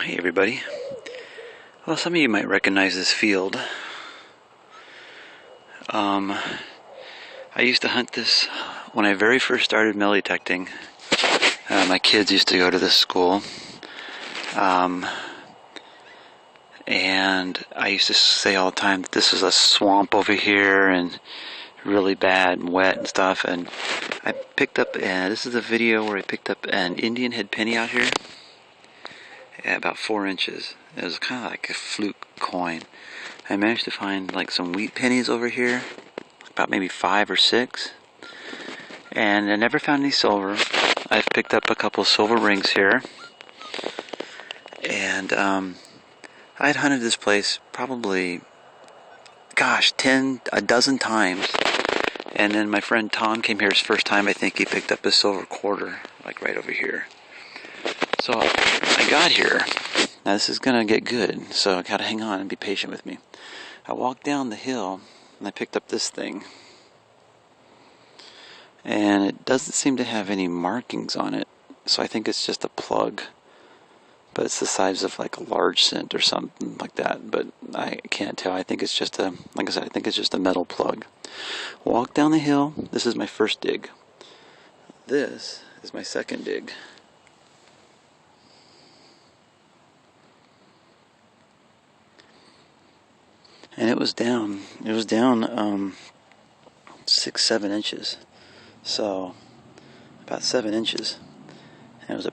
Hey everybody. Well, some of you might recognize this field. I used to hunt this when I very first started metal detecting. My kids used to go to this school. And I used to say all the time that this was a swamp over here and really bad and wet and stuff. And I picked up, this is a video where I picked up an Indian head penny out here. Yeah, about 4 inches. It was kind of like a fluke coin. I managed to find like some wheat pennies over here, about maybe 5 or 6. And I never found any silver. I've picked up a couple silver rings here. And I'd hunted this place probably, a dozen times. And then my friend Tom came here his first time. I think he picked up a silver quarter, like right over here. So I got here. Now this is gonna get good, so I gotta hang on and be patient with me. I walked down the hill and I picked up this thing. And it doesn't seem to have any markings on it, so I think it's just a plug. But it's the size of like a large cent or something like that, but I can't tell. I think it's just a, like I said, I think it's just a metal plug. Walk down the hill. This is my first dig. This is my second dig. And it was down 6-7 inches, so about 7 inches. And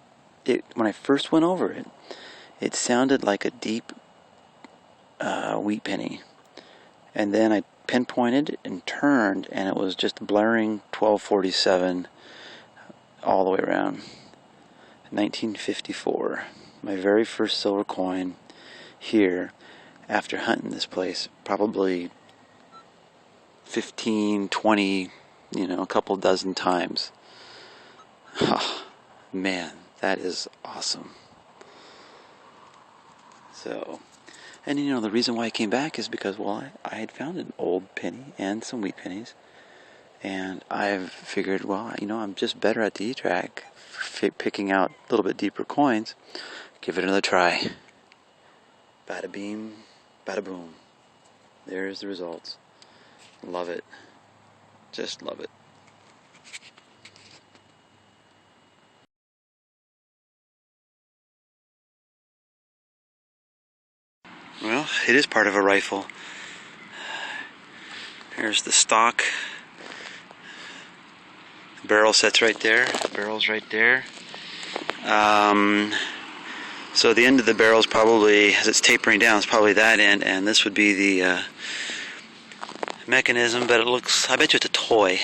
when I first went over it, it sounded like a deep wheat penny, and then I pinpointed and turned, and it was just blaring 1247 all the way around. 1954, my very first silver coin here. After hunting this place probably 15, 20, a couple dozen times. Oh, man, that is awesome. So, and the reason why I came back is because, well, I had found an old penny and some wheat pennies. And I've figured, well, I'm just better at the e-trac, picking out a little bit deeper coins. Give it another try. Bada beam. Bada boom. There's the results. Love it. Just love it. Well, it is part of a rifle. Here's the stock. The barrel sets right there. The barrel's right there. So the end of the barrel is probably, as it's tapering down, it's probably that end, and this would be the mechanism, but it looks, I bet you it's a toy,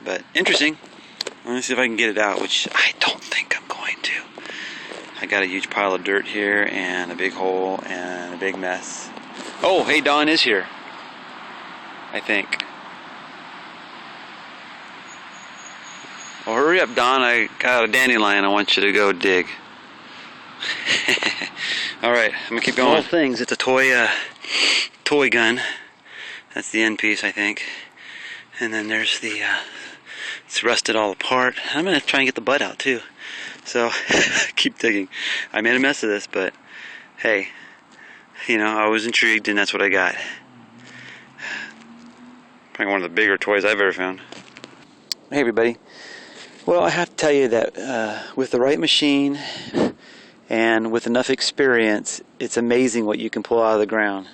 but interesting. Let me see if I can get it out, which I don't think I'm going to. I got a huge pile of dirt here, and a big hole, and a big mess. Oh, hey, Don is here, I think. Well, hurry up, Don, I got a dandelion I want you to go dig. Alright, I'm gonna keep going. All things, it's a toy gun. That's the end piece, I think. And then there's the, it's rusted all apart. I'm gonna try and get the butt out too. So, keep digging. I made a mess of this, but hey, I was intrigued and that's what I got. Probably one of the bigger toys I've ever found. Hey everybody. Well, I have to tell you that with the right machine and with enough experience, it's amazing what you can pull out of the ground.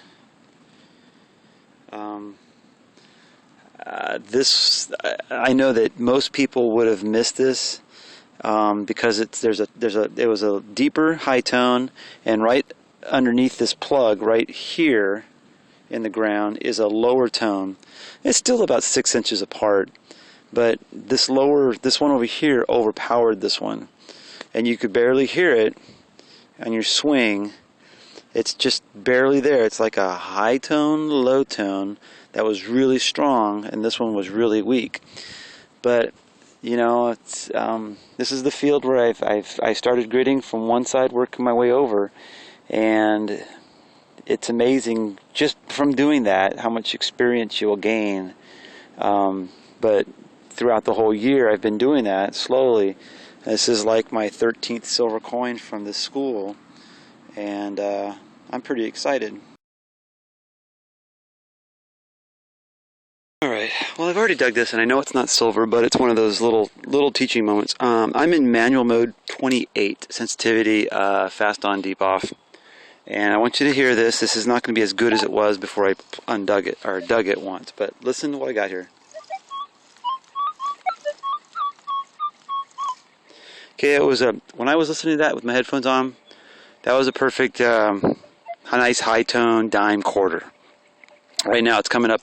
I know that most people would have missed this because it was a deeper high tone, and right underneath this plug right here in the ground is a lower tone. It's still about 6 inches apart, but this one over here overpowered this one, and you could barely hear it on your swing. It's just barely there. It's like a high tone, low tone that was really strong, and this one was really weak. But it's this is the field where I started gritting from one side, working my way over, and it's amazing just from doing that how much experience you will gain. But throughout the whole year, I've been doing that slowly. This is like my 13th silver coin from this school. and I'm pretty excited. Alright, well I've already dug this and I know it's not silver, but it's one of those little teaching moments. I'm in manual mode 28, sensitivity, fast on, deep off. And I want you to hear this. This is not going to be as good as it was before I undug it, or dug it once, but listen to what I got here. Okay, it was when I was listening to that with my headphones on, that was a perfect, a nice high tone dime quarter. Right now it's coming up,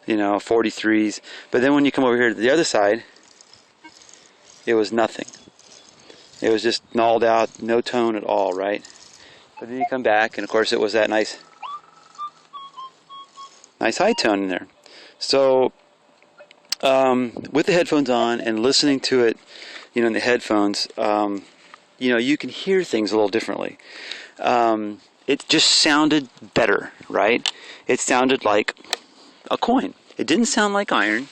43s. But then when you come over here to the other side, it was nothing. It was just gnawed out, no tone at all, right? But then you come back, and of course it was that nice high tone in there. So with the headphones on and listening to it, in the headphones, you can hear things a little differently. It just sounded better, right? It sounded like a coin. It didn't sound like iron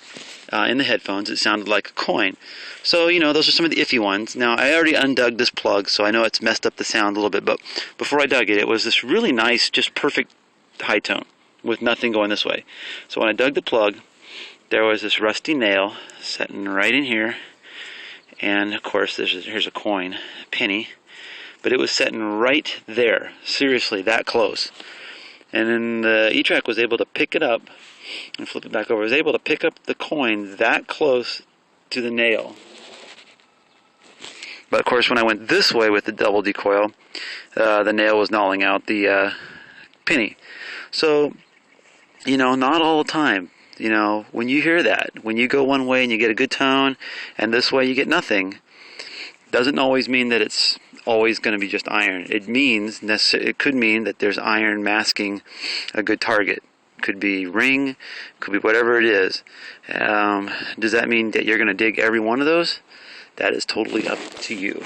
in the headphones. It sounded like a coin. So, those are some of the iffy ones. Now, I already undug this plug, so I know it's messed up the sound a little bit, but before I dug it, it was this really nice, just perfect high tone with nothing going this way. So when I dug the plug, there was this rusty nail sitting right in here, and of course here's a coin, a penny, but it was sitting right there, seriously, that close. And then the e-trac was able to pick it up and flip it back over. It was able to pick up the coin that close to the nail. But of course, when I went this way with the double decoil, the nail was gnawing out the penny. So, not all the time. When you hear that, when you go one way and you get a good tone, and this way you get nothing, doesn't always mean that it's always going to be just iron. It could mean that there's iron masking a good target. Could be ring, could be whatever it is. Does that mean that you're going to dig every one of those? That is totally up to you.